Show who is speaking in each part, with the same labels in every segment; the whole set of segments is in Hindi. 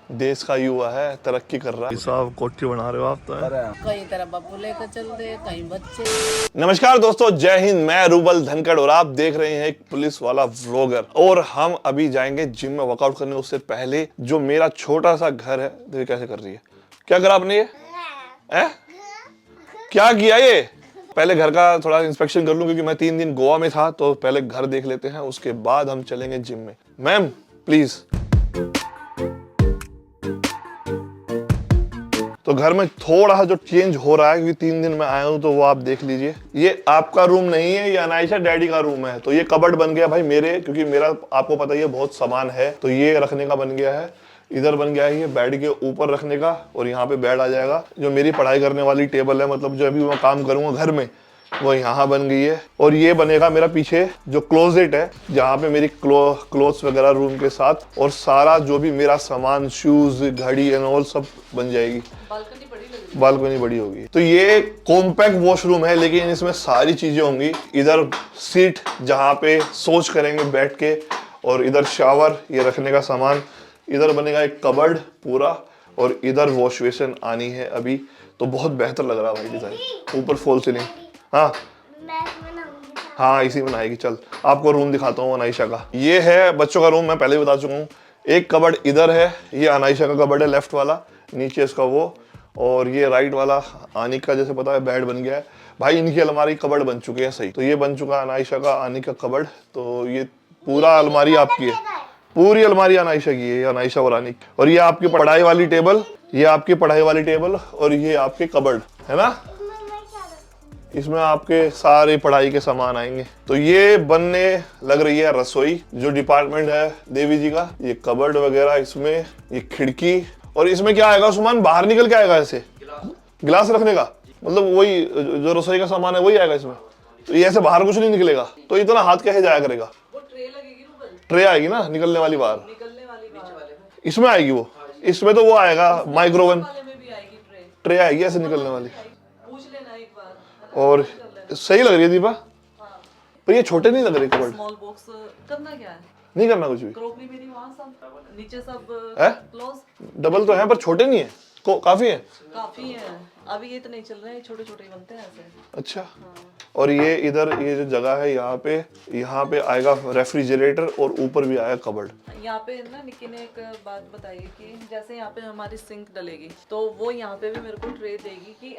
Speaker 1: देश का युवा है, तरक्की कर रहा है। साहब कोठी बना रहे हो आप तो
Speaker 2: कहीं तरह बब्बू लेकर चल दे, कहीं बच्चे।
Speaker 1: नमस्कार दोस्तों, जय हिंद। मैं रूबल धनखड़ और आप देख रहे हैं एक पुलिस वाला व्लॉगर। और हम अभी जाएंगे जिम में वर्कआउट करने। उससे पहले जो मेरा छोटा सा घर है, देखिए कैसे कर रही है। क्या करा आपने ये है? क्या किया ये? पहले घर का थोड़ा इंस्पेक्शन कर लूं क्योंकि मैं 3 दिन गोवा में था, तो पहले घर देख लेते हैं, उसके बाद हम चलेंगे जिम में। Ma'am please. तो घर में थोड़ा सा जो चेंज हो रहा है क्योंकि 3 दिन में आया हूं, तो वो आप देख लीजिए। ये आपका रूम नहीं है, ये अनायशा डैडी का रूम है। तो ये कबर्ड बन गया भाई मेरे, क्योंकि मेरा आपको पता ही है बहुत सामान है, तो ये रखने का बन गया है। इधर बन गया है ये बेड के ऊपर रखने का, और यहाँ पे बेड आ जाएगा। जो मेरी पढ़ाई करने वाली टेबल है, मतलब जो अभी मैं काम करूंगा घर में, वो यहाँ बन गई है। और ये बनेगा मेरा पीछे जो क्लोजेट है, जहाँ पे मेरी क्लोथ्स वगैरह रूम के साथ, और सारा जो भी मेरा सामान, शूज, घड़ी एंड ऑल सब बन जाएगी। बालकनी बड़ी होगी। तो ये कॉम्पैक्ट वॉशरूम है, लेकिन इसमें सारी चीजें होंगी। इधर सीट जहाँ पे सोच करेंगे बैठ के, और इधर शावर, ये रखने का सामान। इधर बनेगा एक कबर्ड पूरा, और इधर वॉश बेसिन आनी है अभी। तो बहुत बेहतर लग रहा है भाई डिजाइन। ऊपर फॉल सीलिंग। हाँ हाँ, इसी में आएगी। चल आपको रूम दिखाता हूँ अनायशा का। ये है बच्चों का रूम, मैं पहले ही बता चुका हूँ। एक कबर्ड इधर है, ये अनायशा का कबर्ड है, लेफ्ट वाला। नीचे इसका वो, और ये राइट वाला आनिक का, जैसे पता है बेड बन गया है भाई। इनकी अलमारी कबर्ड बन चुके हैं सही। तो ये बन चुका है अनायशा का, आनिक का कबर्ड। तो ये पूरा अलमारी आपकी है, पूरी अलमारी अनायशा की है, अनायशा और आनिक। और ये आपकी पढ़ाई वाली टेबल, ये आपकी पढ़ाई वाली टेबल, और ये आपके कबर्ड है ना। इसमें आपके सारे पढ़ाई के सामान आएंगे। तो ये बनने लग रही है रसोई, जो डिपार्टमेंट है देवी जी का। ये कबर्ड वगैरह, इसमें ये खिड़की, और इसमें क्या आएगा सामान बाहर निकल के आएगा ऐसे, गिलास रखने का, मतलब वही जो रसोई का सामान है वही आएगा इसमें। तो ये ऐसे बाहर कुछ नहीं निकलेगा। तो इतना हाथ कैसे जाया करेगा? ट्रे आएगी ना निकलने वाली बाहर, इसमें आएगी वो। इसमें तो वो आएगा माइक्रोवेव ट्रे आएगी ऐसे निकलने वाली। और सही लग रही है दीपा, पर ये छोटे नहीं लग रहे कबर्ड।
Speaker 2: स्मॉल बॉक्स करना क्या है?
Speaker 1: नहीं करना कुछ भी।
Speaker 2: क्रॉकरी मेरी वहाँ सब नीचे सब
Speaker 1: है?
Speaker 2: क्लोज।
Speaker 1: डबल तो है पर छोटे नहीं है, काफी है।
Speaker 2: काफी है, अभी ये तो नहीं चल रहे हैं, छोटे छोटे ही बनते हैं ऐसे।
Speaker 1: अच्छा। और ये इधर ये जो जगह है, यहाँ पे आएगा रेफ्रिजरेटर, और ऊपर भी आएगा कबर्ड।
Speaker 2: यहाँ पे ना निक्की ने एक बात बताई है कि जैसे यहाँ पे हमारी सिंक डलेगी, तो वो यहाँ पे भी मेरे को ट्रे देगी कि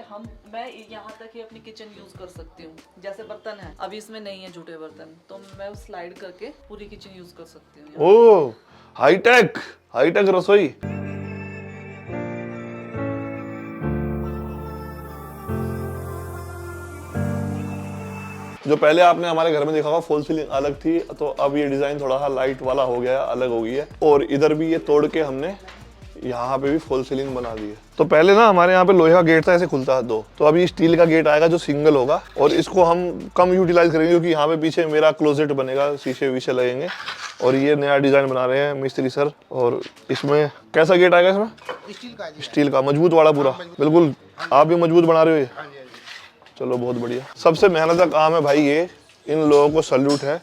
Speaker 2: मैं यहाँ तक ही अपनी किचन यूज कर सकती हूँ। जैसे बर्तन है, अभी इसमें नहीं है झूठे बर्तन, तो मैं स्लाइड करके पूरी किचन यूज कर सकती हूँ।
Speaker 1: ओह, हाईटेक रसोई। जो पहले आपने हमारे घर में देखा होगा फॉल सीलिंग अलग थी, तो अब ये डिजाइन थोड़ा सा लाइट वाला हो गया है, अलग हो गई है। और इधर भी ये तोड़ के हमने यहाँ पे भी फॉल सीलिंग बना दी है। तो पहले ना हमारे यहाँ पे लोहे का गेट था, ऐसे खुलता है दो, तो अभी स्टील का गेट आएगा जो सिंगल होगा, और इसको हम कम यूटिलाइज करेंगे क्योंकि यहाँ पे पीछे मेरा क्लोजेट बनेगा, शीशे वीशे लगेंगे। और ये नया डिजाइन बना रहे हैं मिस्त्री सर। और इसमें कैसा गेट आएगा? इसमें स्टील का मजबूत वाला पूरा, बिल्कुल। आप भी मजबूत बना रहे हो ये? चलो बहुत बढ़िया। सबसे मेहनत का काम है भाई ये। इन लोगों को सल्यूट है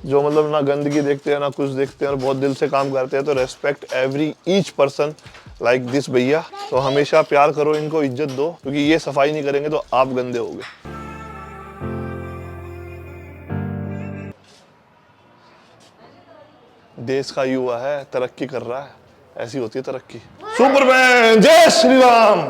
Speaker 1: जो मतलब ना गंदगी देखते हैं ना कुछ देखते हैं, और बहुत दिल से काम करते हैं। तो respect every each person like this भैया। तो हमेशा प्यार करो, इनको इज्जत दो, क्योंकि ये सफाई नहीं करेंगे तो आप गंदे होगे। देश का युवा है, तरक्की कर रहा है, ऐसी होती है तरक्की। सुपरमैन, जय श्री राम।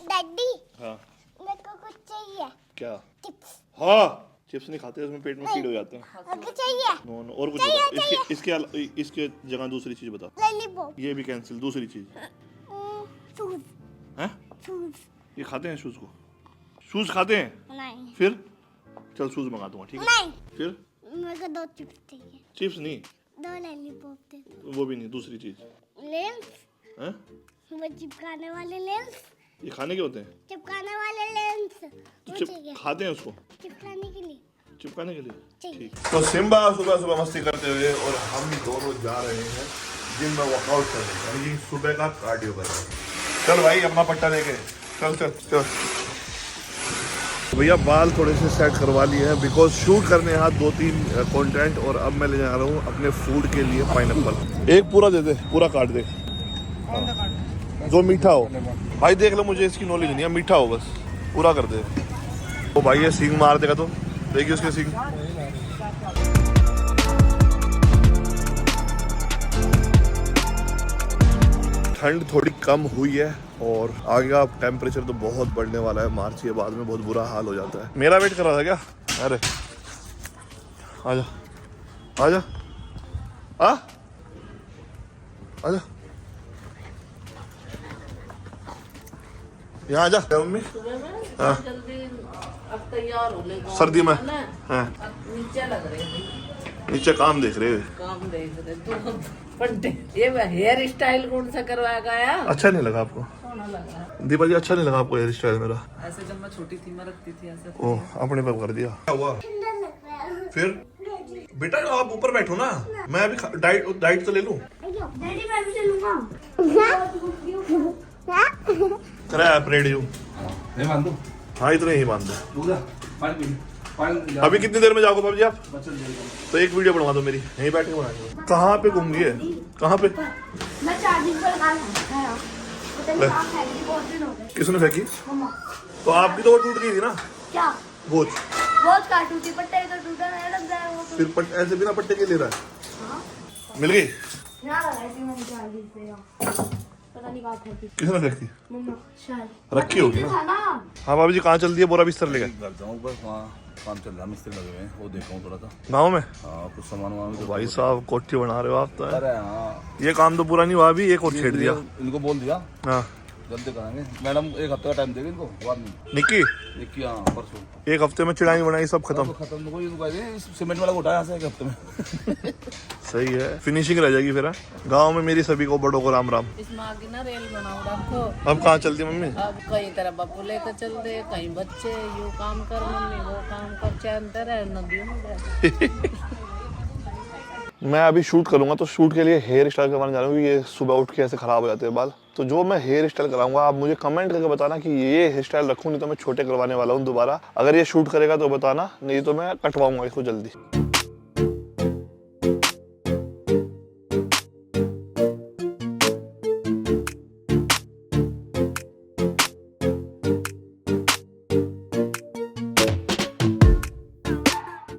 Speaker 3: डैडी,
Speaker 1: हाँ
Speaker 3: मेरे को कुछ चाहिए।
Speaker 1: क्या?
Speaker 3: चिप्स।
Speaker 1: हाँ, चिप्स नहीं खाते, उसमें पेट में कीड़े हो जाते हैं।
Speaker 3: मेरे को चाहिए।
Speaker 1: नो और कुछ बता। इसके जगह दूसरी चीज बता।
Speaker 3: लॉलीपॉप।
Speaker 1: ये भी कैंसिल। दूसरी चीज
Speaker 3: शूज।
Speaker 1: है?
Speaker 3: शूज।
Speaker 1: ये खाते हैं शूज को? शूज खाते हैं?
Speaker 3: नहीं।
Speaker 1: फिर चल शूज मंगा दूंगा, ठीक है?
Speaker 3: नहीं।
Speaker 1: फिर
Speaker 3: मेरे को 2 चिप्स चाहिए।
Speaker 1: चिप्स नहीं,
Speaker 3: 2 लॉलीपॉप दे दो।
Speaker 1: वो भी नहीं। दूसरी चीज
Speaker 3: लेंस।
Speaker 1: है?
Speaker 3: वो चिपकाने वाले लेंस।
Speaker 1: ये खाने के होते हैं?
Speaker 3: चिपकाने वाले लेंस।
Speaker 1: तो खाते हैं उसको?
Speaker 3: चिपकाने के लिए।
Speaker 1: चिपकाने के लिए?
Speaker 3: ठीक।
Speaker 1: तो सिम्बा सुबह सुबह मस्ती करते हुए और हम दोनों जा रहे हैं जिम में वर्कआउट करने, यानी कि सुबह का कार्डियो करने। चल भाई अपना पट्टा लेके चल चल चल। भैया बाल थोड़े से सेट करवा लिए हैं बिकॉज शूट करने यहाँ 2-3 कंटेंट, और अब मैं ले जा रहा हूँ अपने फूड के लिए पाइनएप्पल। एक पूरा दे दे, पूरा काट दे। जो मीठा हो भाई, देख लो मुझे इसकी नॉलेज नहीं है, मीठा हो बस, पूरा कर दे। ओ भाई ये सींग मार देगा तो देखिए उसके सींग। ठंड थोड़ी कम हुई है और आगे का टेम्परेचर तो बहुत बढ़ने वाला है, मार्च के बाद में बहुत बुरा हाल हो जाता है। मेरा वेट कर रहा था क्या? अरे आजा आजा आजा, यहाँ आजा मम्मी। हाँ
Speaker 2: जल्दी अब तैयार हो ले,
Speaker 1: सर्दी में हाँ
Speaker 2: नीचे लग रहे हैं,
Speaker 1: नीचे काम देख रहे हो?
Speaker 2: काम देख रहे तो पंटे। ये हेयर स्टाइल कौन सा करवाया गया?
Speaker 1: अच्छा नहीं लगा आपको?
Speaker 2: सोना लगा
Speaker 1: दीपा जी अच्छा नहीं लगा आपको हेयर स्टाइल मेरा?
Speaker 2: ऐसे जब मैं छोटी थी मैं रखती थी ऐसे।
Speaker 1: ओह अपने पे कर दिया, क्या हुआ फिर? बेटा आप ऊपर बैठो ना, मैं अभी डाइट तो ले लूं।
Speaker 3: डैडी मैं भी चलूंगा।
Speaker 1: करा आप रेडी हो?
Speaker 4: नहीं मान दो।
Speaker 1: हाँ इतने ही मान दो।
Speaker 4: दूसरा पानी
Speaker 1: अभी कितनी देर में जाओगे बाबू जी आप? तो एक वीडियो बनवा दो मेरी, यहीं बैठ के बनाएंगे। कहाँ पे घूम गई? कहाँ पे?
Speaker 3: मैं चार्जिंग पर लगा है। पता नहीं कहाँ फेंकी, बहुत दिन हो गए।
Speaker 1: किसने फेंकी?
Speaker 3: मम्मा।
Speaker 1: तो आपकी तो वो टूट गई थी ना
Speaker 3: क्या?
Speaker 1: वोच?
Speaker 3: बहुत काटू थी, पट्टे तो टूटा नहीं लग जाए वो तो।
Speaker 1: फिर ऐसे बिना पट्टे के ले रहा है?
Speaker 3: हाँ?
Speaker 1: मिल गई?
Speaker 3: ना लगा थी मैंने चार्जिंग पे। पता नहीं कहाँ फेंकी।
Speaker 1: किसने फेंकी?
Speaker 3: मम्मा शायद
Speaker 1: रखी होगी ना।
Speaker 3: था ना।
Speaker 1: हाँ बाबू जी कहाँ चल दिए बोरा बिस्तर लेके?
Speaker 4: घर जाऊँ बस, वहाँ काम चल रहा है, मिस्त्री लगे हुए हैं, वो देखा हूँ थोड़ा सा।
Speaker 1: गाँव में?
Speaker 4: हाँ कुछ सामान वहाँ भी तो
Speaker 1: भाई साहब कोठी बना रहे हो आप तो।
Speaker 4: अरे हाँ
Speaker 1: ये काम तो पूरा नहीं हुआ, अभी एक और छेड़ दिया।
Speaker 4: इनको बोल दिया
Speaker 1: हाँ
Speaker 4: जल्दी कराएंगे, मैडम 1 हफ्ते का टाइम देगी इनको, बाद में
Speaker 1: निक्की
Speaker 4: देखिए। हाँ परसों
Speaker 1: 1 हफ्ते में चिड़ाई बनाई सब खत्म।
Speaker 4: तो खत्म तो कोई इनको कह दिया, सीमेंट वाला को उठाया यहाँ से 1 हफ्ते में।
Speaker 1: सही है, फिनिशिंग रह जाएगी फिर। गांव में मेरी सभी को बड़ों को राम राम।
Speaker 2: इसमें आगे ना रेल बनाओ रखो।
Speaker 1: अब कहाँ चलती मम्मी?
Speaker 2: अब कहीं तरह बापू लेकर चल दे, कहीं बच्चे यू काम कर मम्मी वो काम कर, चैन तरह नदियों में बैठ।
Speaker 1: मैं अभी शूट करूंगा तो शूट के लिए हेयर स्टाइल करवाने जा रहा हूँ। ये सुबह उठ के ऐसे खराब हो जाते हैं बाल, तो जो मैं हेयर स्टाइल कराऊंगा आप मुझे कमेंट करके बताना कि ये हेयर स्टाइल रखूँ, नहीं तो मैं छोटे करवाने वाला हूँ दोबारा। अगर ये शूट करेगा तो बताना, नहीं तो मैं कटवाऊंगा इसको जल्दी।